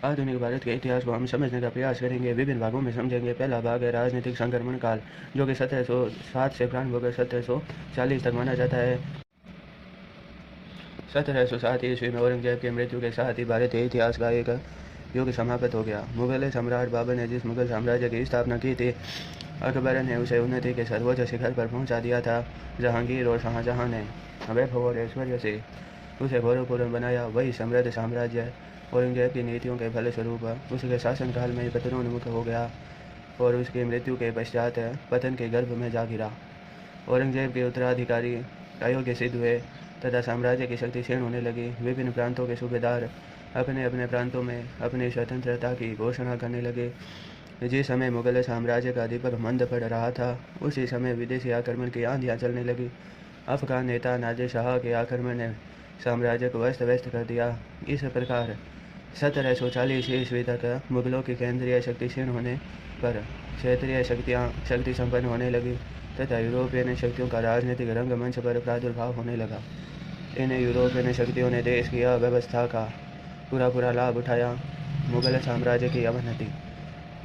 आधुनिक भारत के इतिहास को हम समझने का प्रयास करेंगे। विभिन्न भागों में समझेंगे। पहला भाग है राजनीतिक संक्रमण काल, जो कि 1707 से प्रारंभ होकर 1740 तक माना जाता है। 1707 ईस्वी में औरंगजेब की मृत्यु के साथ ही भारतीय इतिहास का एक युग समाप्त हो गया। मुगल सम्राट बाबर ने जिस मुगल साम्राज्य की स्थापना की थी, अकबर ने उसे उन्नति के सर्वोच्च शिखर पर पहुंचा दिया था। जहांगीर और शाहजहां ने वैभव और ऐश्वर्य से उसे गौरवपूर्ण बनाया। वही समृद्ध साम्राज्य औरंगजेब की नीतियों के फलस्वरूप उसके शासनकाल में पतनोन्मुख हो गया और उसकी मृत्यु के पश्चात पतन के गर्भ में जा गिरा। औरंगजेब के उत्तराधिकारी अयोग्य सिद्ध हुए तथा साम्राज्य की शक्ति क्षीण होने लगी। विभिन्न प्रांतों के सूबेदार अपने अपने प्रांतों में अपनी स्वतंत्रता की घोषणा करने लगे। जिस समय मुगल साम्राज्य का दीपक मंद पड़ रहा था, उसी समय विदेशी आक्रमण की आंधियां चलने लगी। अफगान नेता नादिर शाह के आक्रमण ने साम्राज्य को अस्त व्यस्त कर दिया। इस प्रकार 1740 ईस्वी तक मुगलों की केंद्रीय शक्ति क्षीण होने पर क्षेत्रीय शक्तियाँ शक्ति संपन्न होने लगी तथा यूरोपियन शक्तियों का राजनीतिक रंगमंच पर प्रादुर्भाव होने लगा। इन यूरोपियन शक्तियों ने देश की अव्यवस्था का पूरा लाभ उठाया। मुगल साम्राज्य की अवनति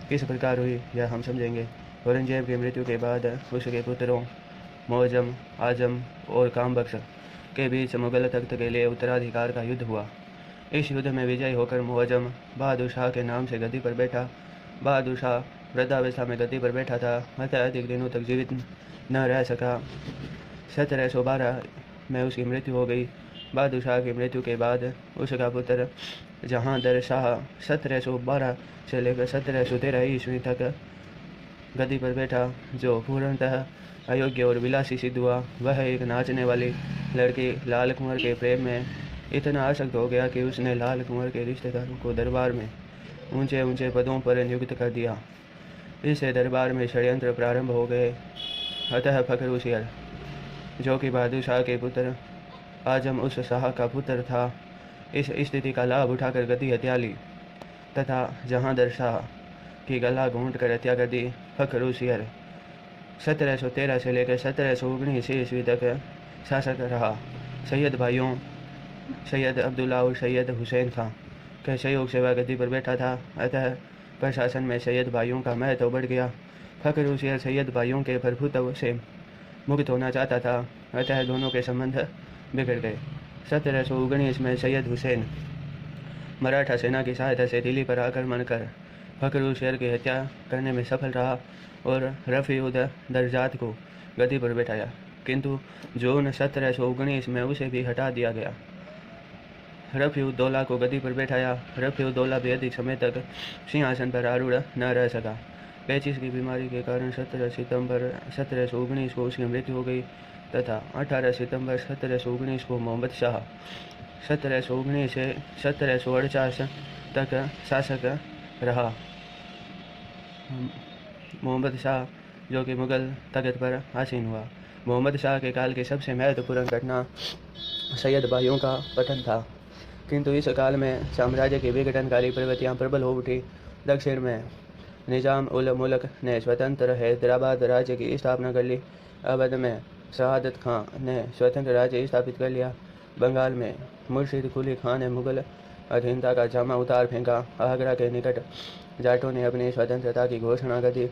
किस प्रकार हुई, यह हम समझेंगे। औरंगजेब की मृत्यु के बाद उसके पुत्रों मुअज़्ज़म, आज़म और कामबख्श के बीच मुगल तख्त के लिए उत्तराधिकार का युद्ध हुआ। इस युद्ध में विजयी होकर मुअज़्ज़म बहादुर शाह के नाम से गद्दी पर बैठा। बहादुर शाह वृद्धावस्था में गद्दी पर बैठा था, अतः अधिक दिनों तक जीवित न रह सका। 1712 में उसकी मृत्यु हो गई। बहादुर शाह की मृत्यु के बाद उसका पुत्र जहांदर शाह 1712 से लेकर 1713 ईस्वी तक गद्दी पर बैठा, जो पूर्णतः अयोग्य और विलासी सिद्ध हुआ। वह एक नाचने वाली लड़की लाल कुंवर के प्रेम में इतना आसक्त हो गया कि उसने लाल कुंवर के रिश्तेदारों को दरबार में ऊंचे ऊंचे पदों पर नियुक्त कर दिया। इससे दरबार में षड्यंत्र प्रारंभ हो गए। अतः फखरुशीर, जो कि बहादुर शाह के पुत्र आजम उस शाह का पुत्र था, इस स्थिति का लाभ उठाकर गद्दी हत्या ली तथा जहांदर शाह की गला घोंट कर हत्या कर दी। फखरुशीर 1713 से लेकर 1719 ईस्वी तक शासक रहा। सैयद भाइयों सैयद अब्दुल्ला और सैयद हुसैन खां के सहयोग से वह गद्दी पर बैठा था, अतः प्रशासन में सैयद भाइयों का महत्व बढ़ गया। फखरुशीर सैयद भाइयों के प्रभुत्व से मुक्त होना चाहता था, अतः दोनों के संबंध बिगड़ गए। 1719 में सैयद हुसैन मराठा सेना की सहायता से दिल्ली पर आक्रमण कर फखरुशीर की हत्या करने में सफल रहा और रफ़ी उद दर्जात को गद्दी पर बैठाया, किंतु जून 1719 में उसे भी हटा दिया गया। रफ़ी उद दौला को गद्दी पर बैठाया। रफ़ी उद दौला भी अधिक समय तक सिंहासन पर आरूढ़ न रह सका। पेचिस की बीमारी के कारण 17 सितंबर 1719 को उसकी मृत्यु हो गई तथा 18 सितंबर 1719 को मोहम्मद शाह 1719 से 1748 तक शासक रहा। मोहम्मद शाह, जो कि मुगल तख्त पर आसीन हुआ। मोहम्मद शाह के काल की सबसे महत्वपूर्ण घटना सैयद भाइयों का पतन था, किंतु इस काल में साम्राज्य की विघटनकारी प्रवृत्तियां प्रबल हो उठी। दक्षिण में निजाम उल मुल्क ने स्वतंत्र हैदराबाद राज्य की स्थापना कर ली। अवध में शहादत खां ने स्वतंत्र राज्य स्थापित कर लिया। बंगाल में मुर्शिद कुली खां ने मुगल अधीनता का जामा उतार फेंका। आगरा के निकट जाटों ने अपनी स्वतंत्रता की घोषणा कर दी।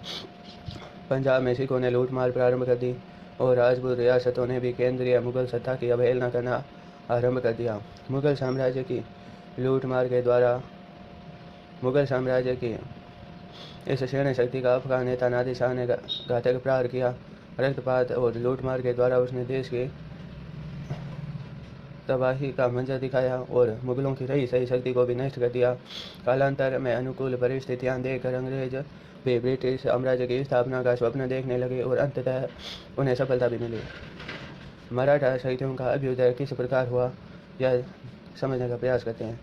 पंजाब में सिखों ने लूटमार प्रारंभ कर दी और राजपूत रियासतों ने भी केंद्रीय मुगल सत्ता की अवहेलना करना आरंभ कर दिया। मुगल साम्राज्य की लूटमार के द्वारा मुगल साम्राज्य की इस क्षीण शक्ति का अफगान नेता नादिर शाह ने घातक प्रहार किया। रक्तपात और लूटमार के द्वारा उसने देश की तबाही का मंजर दिखाया और मुगलों की रही सही शक्ति को भी नष्ट कर दिया। कालांतर में अनुकूल परिस्थितियां देखकर अंग्रेज भी ब्रिटिश साम्राज्य की स्थापना का स्वप्न देखने लगे और अंततः उन्हें सफलता भी मिली। मराठा शक्तियों का अभ्युदय किस प्रकार हुआ, यह समझने का प्रयास करते हैं।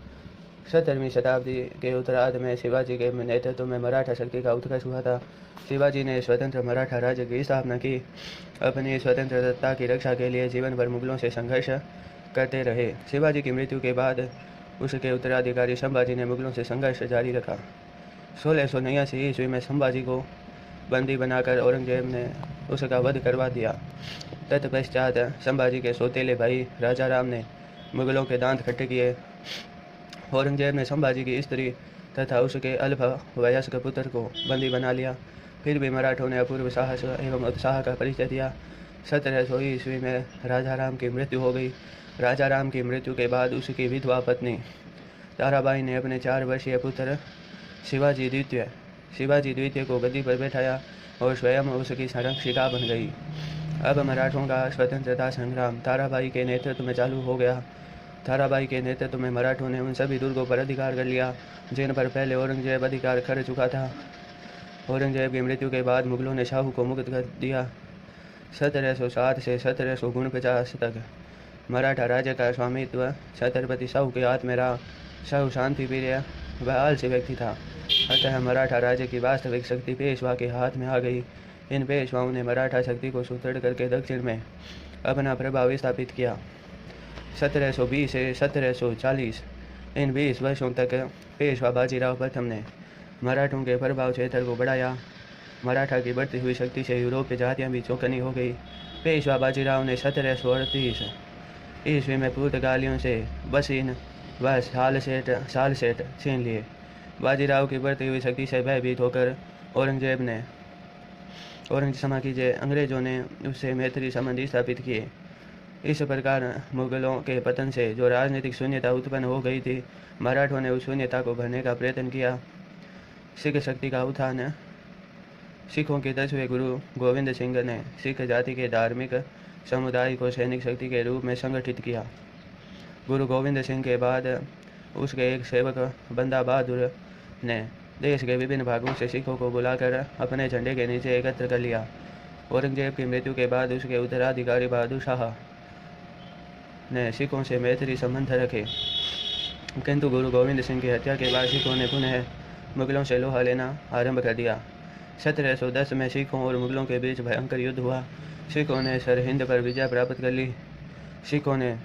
17वीं शताब्दी के उत्तरार्ध में शिवाजी के नेतृत्व में मराठा शक्ति का उत्कर्ष हुआ था। शिवाजी ने स्वतंत्र मराठा राज्य की स्थापना की। अपनी स्वतंत्रता की रक्षा के लिए जीवन भर मुगलों से संघर्ष करते रहे। शिवाजी की मृत्यु के बाद उसके उत्तराधिकारी संभाजी ने मुगलों से संघर्ष जारी रखा। 1689 ईस्वी में संभाजी को बंदी बनाकर औरंगजेब ने उसका वध करवा दिया। तत्पश्चात संभाजी के सौतेले भाई राजा राम ने मुगलों के दांत खट्टे किए। औरंगजेब ने संभाजी की स्त्री तथा उसके अल्प वयस्क पुत्र को बंदी बना लिया। फिर भी मराठों ने अपूर्व साहस एवं उत्साह का परिचय दिया। 1700 ईस्वी में राजा राम की मृत्यु हो गई। राजा राम की मृत्यु के बाद उसकी विधवा पत्नी ताराबाई ने अपने 4 वर्षीय पुत्र शिवाजी द्वितीय को गद्दी पर बैठाया और स्वयं उसकी संरक्षिका बन गई। अब मराठों का स्वतंत्रता संग्राम ताराबाई के नेतृत्व में चालू हो गया। ताराबाई के नेतृत्व में मराठों ने उन सभी दुर्गों पर अधिकार कर लिया जिन पर पहले औरंगजेब अधिकार कर चुका था। औरंगजेब की मृत्यु के बाद मुगलों ने शाहू को मुक्त कर दिया। 1707 से 1749 तक मराठा राज्य का स्वामित्व छत्रपति शाहू के हाथ में रहा। शाहू शांति प्रिय व आलसी व्यक्ति था, अतः मराठा राज्य की वास्तविक शक्ति पेशवा के हाथ में आ गई। इन पेशवाओं ने मराठा शक्ति को सुदृढ़ करके दक्षिण में अपना प्रभाव स्थापित किया। 1720 से 1740 इन 20 वर्षों तक पेशवा बाजीराव प्रथम ने मराठों के प्रभाव क्षेत्र को बढ़ाया। मराठा की बढ़ती हुई शक्ति से यूरोपीय जातियां भी चौकन्नी हो गई। पेशवा बाजीराव ने 1738 ईस्वी में पुर्तगालियों से बसीन व सालसेट छीन लिए। बाजीराव की बढ़ती हुई शक्ति से भयभीत होकर अंग्रेजों ने उससे मैत्री संबंध स्थापित किए। इस प्रकार मुगलों के पतन से जो राजनीतिक शून्यता उत्पन्न हो गई थी, मराठों ने उस शून्यता को भरने का प्रयत्न किया। सिख शक्ति का उत्थान। सिखों के 10वें गुरु गोविंद सिंह ने सिख जाति के धार्मिक समुदाय को सैनिक शक्ति के रूप में संगठित किया। गुरु गोविंद सिंह के बाद उसके एक सेवक बंदा बहादुर ने देश के विभिन्न भागों से सिखों को बुलाकर अपने झंडे के नीचे एकत्र कर लिया। औरंगजेब की मृत्यु के बाद उसके उत्तराधिकारी बहादुर शाह ने सिखों से मैत्री संबंध रखे, किंतु गुरु गोविंद सिंह की हत्या के बाद सिखों ने पुनः मुगलों से लोहा लेना आरंभ कर दिया। 1710 में सिखों और मुगलों के बीच भयंकर युद्ध हुआ। सिखों ने सरहिंद पर विजय प्राप्त कर ली। सिखों ने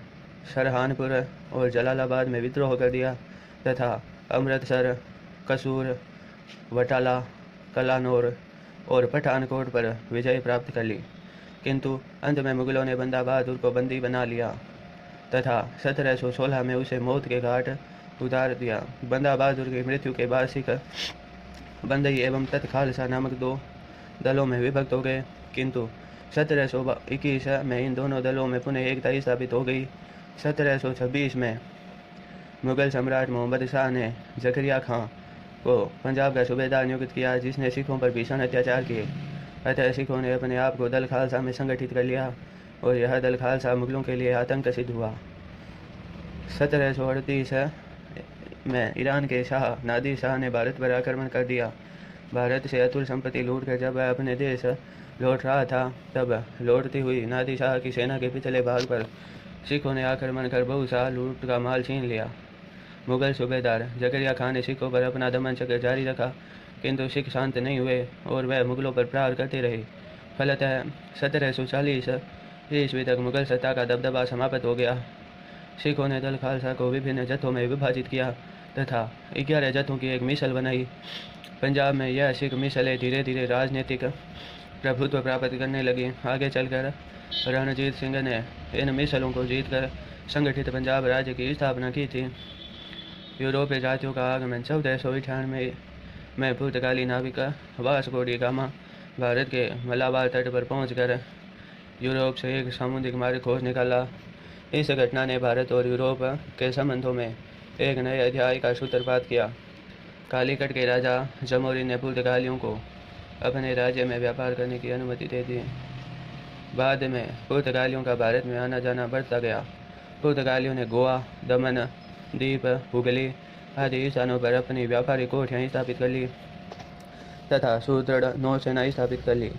सरहानपुर और जलालाबाद में विद्रोह कर दिया तथा अमृतसर, कसूर, बटाला, कलानौर और पठानकोट पर विजय प्राप्त कर ली, किंतु अंत में मुगलों ने बंदा बहादुर को बंदी बना लिया तथा 1716 में उसे मौत के घाट उतार दिया। बंदा बहादुर की मृत्यु के बाद सिख बंदई एवं तत् खालसा नामक 2 दलों में विभक्त हो गए, किंतु 1721 में इन दोनों दलों में पुनः एकता स्थापित हो गई। 1726 में मुगल सम्राट मोहम्मद शाह ने जकरिया खां को पंजाब का सूबेदार नियुक्त किया, जिसने सिखों पर भीषण अत्याचार किए। अतः सिखों ने अपने आप को दल खालसा में संगठित कर लिया और यह दल खालसा मुगलों के लिए आतंक सिद्ध हुआ। 1738 में ईरान के शाह नादिर शाह ने भारत पर आक्रमण कर दिया। भारत से अतुल संपत्ति लूट कर जब वह अपने देश लौट रहा था, तब लौटती हुई नादिर शाह की सेना के पिछले भाग पर सिखों ने आक्रमण कर बहुत सा लूट का माल छीन लिया। मुगल सूबेदार जकरिया खान ने सिखों पर अपना दमन चक्र जारी रखा, किंतु सिख शांत नहीं हुए और वह मुगलों पर प्रहार करते रहे। फलतः 1740 ईस्वी तक मुगल सत्ता का दबदबा समाप्त हो गया। सिखों ने दल खालसा को विभिन्न जत्थों में विभाजित किया तथा 11 जत्थों की एक मिसल बनाई। पंजाब में यह सिख मिसलें धीरे धीरे राजनीतिक प्रभुत्व प्राप्त करने लगी। आगे चलकर रणजीत सिंह ने इन मिसलों को जीतकर संगठित पंजाब राज्य की स्थापना की थी। यूरोपीय जातियों का आगमन 1498 में पुर्तगाली नाविक वास्को डी गामा भारत के मलाबार तट पर पहुंचकर यूरोप से एक सामुद्रिक मार्ग खोज निकाला। इस घटना ने भारत और यूरोप के संबंधों में एक नए अध्याय का सूत्रपात किया। कालीकट के राजा जमोरी ने पुर्तगालियों को अपने राज्य में व्यापार करने की अनुमति दे दी। बाद में पुर्तगालियों का भारत में आना जाना बढ़ता गया। पुर्तगालियों ने गोवा, दमन द्वीप, हुगली आदि स्थानों पर अपनी व्यापारिक कोठियाँ स्थापित कर ली तथा सुदृढ़ नौसेना स्थापित कर ली।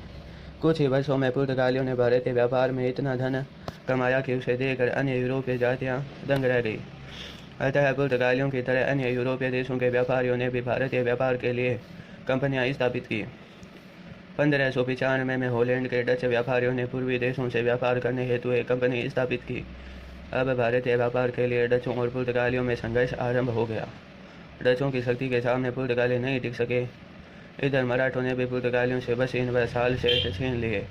कुछ ही वर्षों में पुर्तगालियों ने भारतीय व्यापार में इतना धन कमाया कि उसे देखकर अन्य यूरोपीय जातियाँ दंग रह गई। अतः पुर्तगालियों की तरह अन्य यूरोपीय देशों के व्यापारियों ने भी भारतीय व्यापार के लिए कंपनियां स्थापित की। 1595 में हॉलैंड के डच व्यापारियों ने पूर्वी देशों से व्यापार करने हेतु एक कंपनी स्थापित की। अब भारतीय व्यापार के लिए डचों और पुर्तगालियों में संघर्ष आरंभ हो गया। डचों की शक्ति के सामने पुर्तगाली नहीं टिक सके। इधर मराठों ने भी पुर्तगालियों से बसीन व साल से छीन लिए।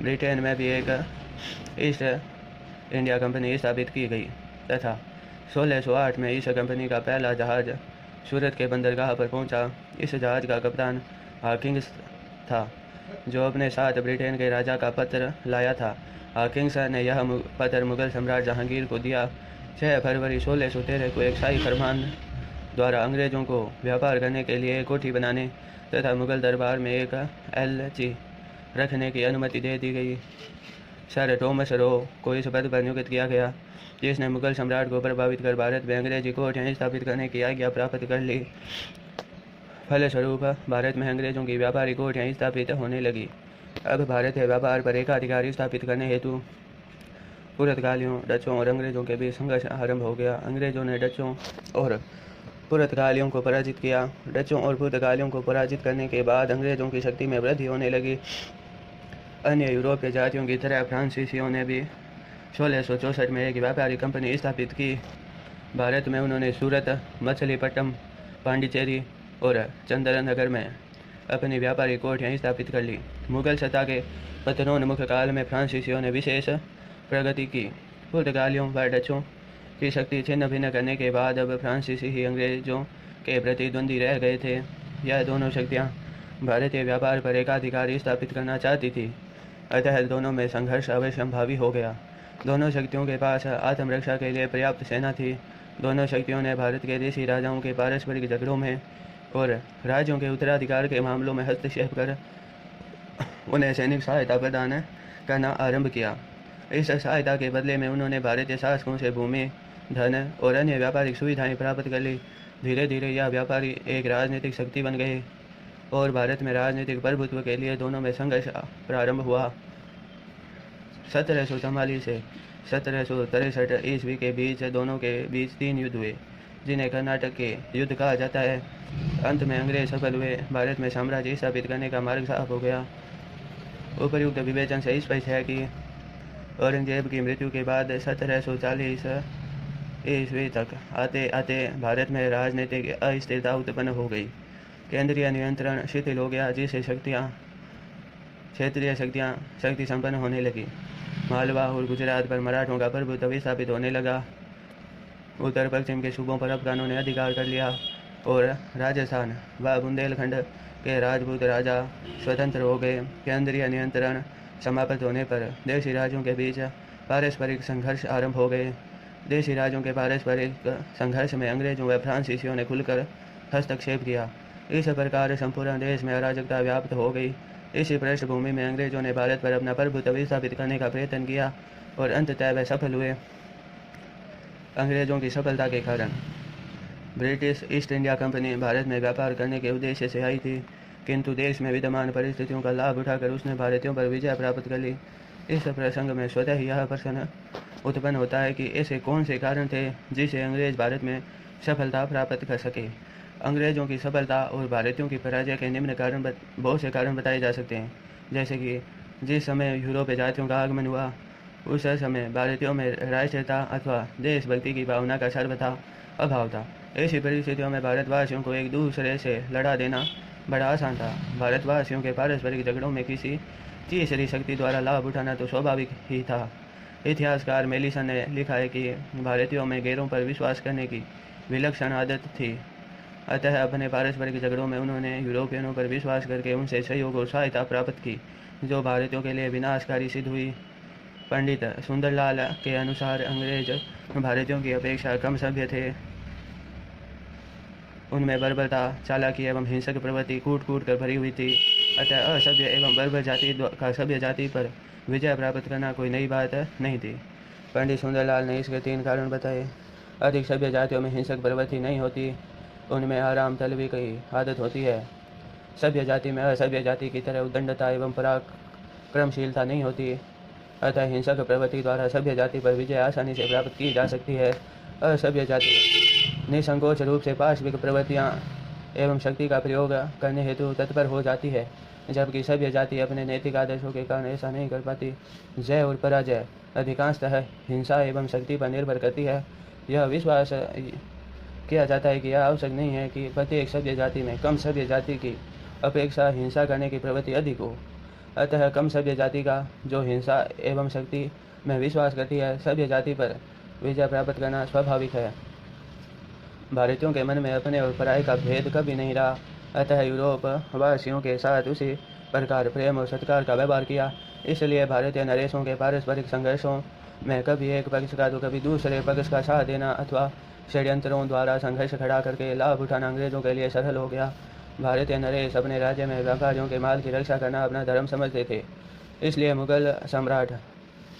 ब्रिटेन में भी एक ईस्ट इंडिया कंपनी स्थापित की गई तथा 1608 में इस कंपनी का पहला जहाज सूरत के बंदरगाह पर पहुंचा। इस जहाज़ का कप्तान हॉकिंस था, जो अपने साथ ब्रिटेन के राजा का पत्र लाया था। हॉकिंस ने यह पत्र मुगल सम्राट जहांगीर को दिया। 6 फरवरी 1613 को एक शाही फरमान द्वारा अंग्रेज़ों को व्यापार करने के लिए एक कोठी बनाने तथा मुगल दरबार में एक एलची रखने की अनुमति दे दी गई। सर थॉमस रो को इस पद पर नियुक्त किया गया, जिसने मुगल सम्राट को प्रभावित कर भारत में अंग्रेजी कोठियाँ स्थापित करने की आज्ञा प्राप्त कर ली। फलस्वरूप भारत में अंग्रेज़ों की व्यापारिक कोठियाँ स्थापित होने लगी। अब भारतीय व्यापार पर एकाधिकार स्थापित करने हेतु पुर्तगालियों, डचों और अंग्रेज़ों के बीच संघर्ष आरंभ हो गया। अंग्रेज़ों ने डचों और पुर्तगालियों को पराजित किया। डचों और पुर्तगालियों को पराजित करने के बाद अंग्रेज़ों की शक्ति में वृद्धि होने लगी। अन्य यूरोपीय जातियों की तरह फ्रांसीसियों ने भी 1664 में एक व्यापारिक कंपनी स्थापित की। भारत में उन्होंने सूरत, मछलीपट्टनम, पांडिचेरी और चंद्रनगर में अपनी व्यापारिक कोठियाँ स्थापित कर ली। मुगल सत्ता के पतनोन्मुख काल में फ्रांसीसियों ने विशेष प्रगति की। पुर्तगालियों व डचों की शक्ति छिन्न भिन्न करने के बाद अब फ्रांसीसी ही अंग्रेज़ों के प्रतिद्वंदी रह गए थे। यह दोनों शक्तियाँ भारतीय व्यापार पर एकाधिकार स्थापित करना चाहती थी, अतः दोनों में संघर्ष अवश्यंभावी हो गया। दोनों शक्तियों के पास आत्मरक्षा के लिए पर्याप्त सेना थी। दोनों शक्तियों ने भारत के देशी राजाओं के पारस्परिक झगड़ों में और राज्यों के उत्तराधिकार के मामलों में हस्तक्षेप कर उन्हें सैनिक सहायता प्रदान करना आरंभ किया। इस सहायता के बदले में उन्होंने भारतीय शासकों से भूमि, धन और अन्य व्यापारिक सुविधाएं प्राप्त कर ली। धीरे धीरे यह व्यापारी एक राजनीतिक शक्ति बन गए और भारत में राजनीतिक प्रभुत्व के लिए दोनों में संघर्ष प्रारंभ हुआ। 1744 से 1763 ईस्वी के बीच दोनों के बीच 3 युद्ध हुए, जिन्हें कर्नाटक के युद्ध कहा जाता है। अंत में अंग्रेज सफल हुए। भारत में साम्राज्य स्थापित करने का मार्ग साफ हो गया। उपर्युक्त विवेचन से स्पष्ट है कि औरंगजेब की मृत्यु के बाद 1740 ईस्वी तक आते आते भारत में राजनीतिक अस्थिरता उत्पन्न हो गई। केंद्रीय नियंत्रण शिथिल हो गया, जिससे क्षेत्रीय शक्तियाँ शक्ति संपन्न होने लगी। मालवा और गुजरात पर मराठों का प्रभुत्व स्थापित होने लगा। उत्तर पश्चिम के सूबों पर अफगानों ने अधिकार कर लिया और राजस्थान व बुंदेलखंड के राजपूत राजा स्वतंत्र हो गए। केंद्रीय नियंत्रण समाप्त होने पर देशी राज्यों के बीच पारस्परिक संघर्ष आरंभ हो गए। देशी राज्यों के पारस्परिक संघर्ष में अंग्रेजों व फ्रांसीसियों ने खुलकर हस्तक्षेप किया। इस प्रकार संपूर्ण देश में अराजकता व्याप्त हो गई। इसी पृष्ठभूमि में अंग्रेजों ने भारत पर अपना प्रभुत्व स्थापित करने का प्रयत्न किया और अंततः वे सफल हुए। अंग्रेजों की सफलता के कारण British east India company Bharat में व्यापार करने के उद्देश्य से आई थी, किंतु देश में विद्यमान परिस्थितियों का लाभ उठाकर उसने भारतीयों पर विजय प्राप्त कर ली। इस प्रसंग में स्वतः ही यह प्रश्न उत्पन्न होता है कि ऐसे कौन से कारण थे जिसे अंग्रेज भारत में सफलता प्राप्त कर सके। अंग्रेजों की सफलता और भारतीयों की पराजय के निम्न कारण बहुत से कारण बताए जा सकते हैं, जैसे कि जिस समय यूरोपीय जातियों का आगमन हुआ उस समय भारतीयों में राष्ट्रीयता अथवा देशभक्ति की भावना का सर्वथा अभाव था। ऐसी परिस्थितियों में भारतवासियों को एक दूसरे से लड़ा देना बड़ा आसान था। भारतवासियों के पारस्परिक झगड़ों में किसी तीसरी शक्ति द्वारा लाभ उठाना तो स्वाभाविक ही था। इतिहासकार मेलिसन ने लिखा है कि भारतीयों में गैरों पर विश्वास करने की विलक्षण आदत थी, अतः अपने पारस्परिक झगड़ों में उन्होंने यूरोपियनों पर विश्वास करके उनसे सहयोग और सहायता प्राप्त की, जो भारतीयों के लिए विनाशकारी सिद्ध हुई। पंडित सुंदरलाल के अनुसार अंग्रेज भारतीयों की अपेक्षा कम सभ्य थे। उनमें बर्बरता, चालाकी एवं हिंसक प्रवृत्ति कूट कूट कर भरी हुई थी, अतः असभ्य एवं बर्बर जाति का सभ्य जाति पर विजय प्राप्त करना कोई नई बात नहीं थी। पंडित सुंदरलाल ने इसके 3 कारण बताए। अधिक सभ्य जातियों में हिंसक प्रवृत्ति नहीं होती, उनमें आराम तलबी की आदत होती है। सभ्य जाति में असभ्य जाति की तरह उद्दंडता एवं पराक्रमशीलता नहीं होती, अतः हिंसक प्रवृत्ति द्वारा सभ्य जाति पर विजय आसानी से प्राप्त की जा सकती है। असभ्य जाति निसंकोच रूप से पाशविक प्रवृत्तियाँ एवं शक्ति का प्रयोग करने हेतु तत्पर हो जाती है, जबकि सभ्य जाति अपने नैतिक आदर्शों के कारण ऐसा नहीं कर पाती। जय और पराजय अधिकांशतः हिंसा एवं शक्ति पर निर्भर करती है। यह विश्वास किया जाता है कि यह आवश्यक नहीं है कि प्रत्येक सभ्य जाति में कम सभ्य जाति की अपेक्षा हिंसा करने की प्रवृत्ति अधिक हो, अतः कम सभ्य जाति का जो हिंसा एवं शक्ति में विश्वास करती है, सभ्य जाति पर विजय प्राप्त करना स्वाभाविक है। भारतीयों के मन में अपने और पराये का भेद कभी नहीं रहा, अतः यूरोप वासियों के साथ उसी प्रकार प्रेम और सत्कार का व्यवहार किया। इसलिए भारतीय नरेशों के पारस्परिक संघर्षों में कभी एक पक्ष का तो कभी दूसरे पक्ष का साथ देना अथवा षड्यंत्रों द्वारा संघर्ष खड़ा करके लाभ उठाना अंग्रेजों के लिए सरल हो गया। भारतीय नरेश अपने राज्य में व्यापारियों के माल की रक्षा करना अपना धर्म समझते थे। इसलिए मुगल सम्राट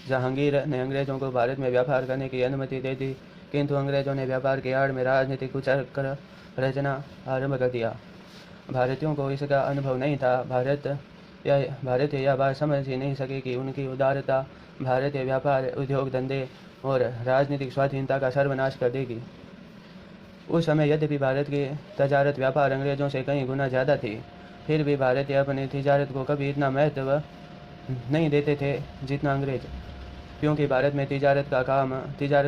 जहांगीर ने अंग्रेजों को भारत में व्यापार करने की अनुमति दे दी, किंतु अंग्रेजों ने व्यापार की आड़ में राजनीतिक कुचक्र रचना आरंभ कर दिया। भारतीयों को इसका अनुभव नहीं था। भारतीय यह बात समझ ही नहीं सके कि उनकी उदारता भारतीय व्यापार, उद्योग धंधे और राजनीतिक स्वाधीनता का सर्वनाश कर देगी। उस समय यद्यपि भारत की तजारत व्यापार अंग्रेजों से कई गुना ज़्यादा थी, फिर भी भारतीय अपनी तिजारत को कभी इतना महत्व नहीं देते थे जितना अंग्रेज, क्योंकि भारत में तिजारत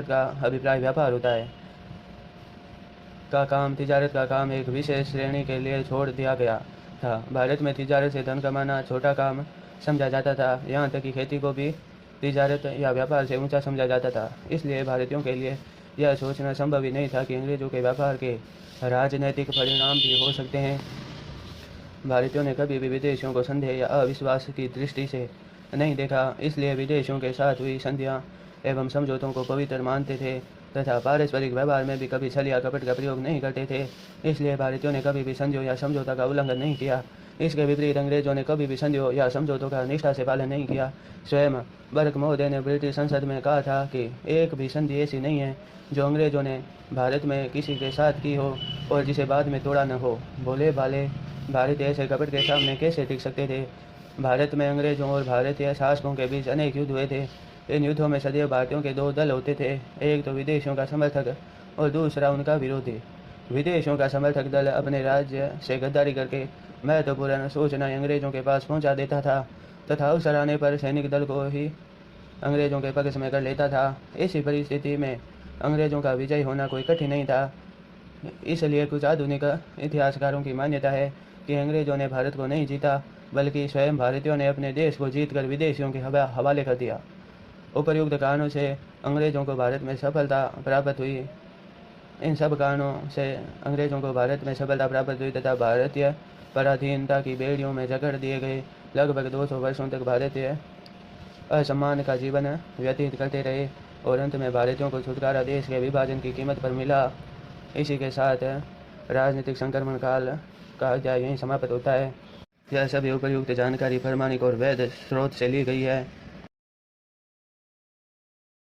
का अभिप्राय व्यापार होता है तिजारत का काम एक विशेष श्रेणी के लिए छोड़ दिया गया था। भारत में तिजारत से धन कमाना छोटा काम समझा जाता था, यहाँ तक कि खेती को भी तिजारत या व्यापार से ऊंचा समझा जाता था। इसलिए भारतीयों के लिए यह सोचना संभव ही नहीं था कि अंग्रेजों के व्यापार के राजनैतिक परिणाम भी हो सकते हैं। भारतीयों ने कभी भी विदेशियों को संदेह या अविश्वास की दृष्टि से नहीं देखा, इसलिए विदेशियों के साथ हुई संधियां एवं समझौतों को पवित्र मानते थे तथा पारस्परिक व्यवहार में भी कभी छल या कपट का प्रयोग नहीं करते थे। इसलिए भारतीयों ने कभी भी संधियों या समझौता का उल्लंघन नहीं किया। इसके विपरीत अंग्रेजों ने कभी भी संधियों या समझौतों का निष्ठा से पालन नहीं किया। स्वयं बर्क महोदय ने ब्रिटिश संसद में कहा था कि एक भी संधि ऐसी नहीं है जो अंग्रेजों ने भारत में किसी के साथ की हो और जिसे बाद में तोड़ा न हो। भोले भाले भारतीय ऐसे कपट के सामने कैसे टिक सकते थे। भारत में अंग्रेजों और भारतीय शासकों के बीच अनेक युद्ध हुए थे। इन युद्धों में सदैव भारतीयों के दो दल होते थे, एक तो विदेशियों का समर्थक और दूसरा उनका विरोधी। विदेशियों का समर्थक दल अपने राज्य से गद्दारी करके महत्वपूर्ण सूचनाएं अंग्रेजों के पास पहुंचा देता था तथा अवसर आने पर सैनिक दल को ही अंग्रेजों के पक्ष में कर लेता था। ऐसी परिस्थिति में अंग्रेजों का विजय होना कोई कठिन नहीं था। इसलिए कुछ आधुनिक इतिहासकारों की मान्यता है कि अंग्रेजों ने भारत को नहीं जीता, बल्कि स्वयं भारतीयों ने अपने देश को जीतकर विदेशियों के हवाले कर दिया। उपर्युक्त कारणों से अंग्रेजों को भारत में सफलता प्राप्त हुई। इन सब कारणों से अंग्रेजों को भारत में सफलता प्राप्त हुई तथा भारतीय पराधीनता की बेड़ियों में जकड़ दिए गए। लगभग 200 वर्षों तक भारतीय असम्मान का जीवन व्यतीत करते रहे और अंत में भारतीयों को छुटकारा देश के विभाजन की कीमत पर मिला। इसी के साथ राजनीतिक संक्रमण काल का अध्याय यहीं समाप्त होता है। यह सभी उपर्युक्त जानकारी प्रामाणिक और वैध स्रोत से ली गई है।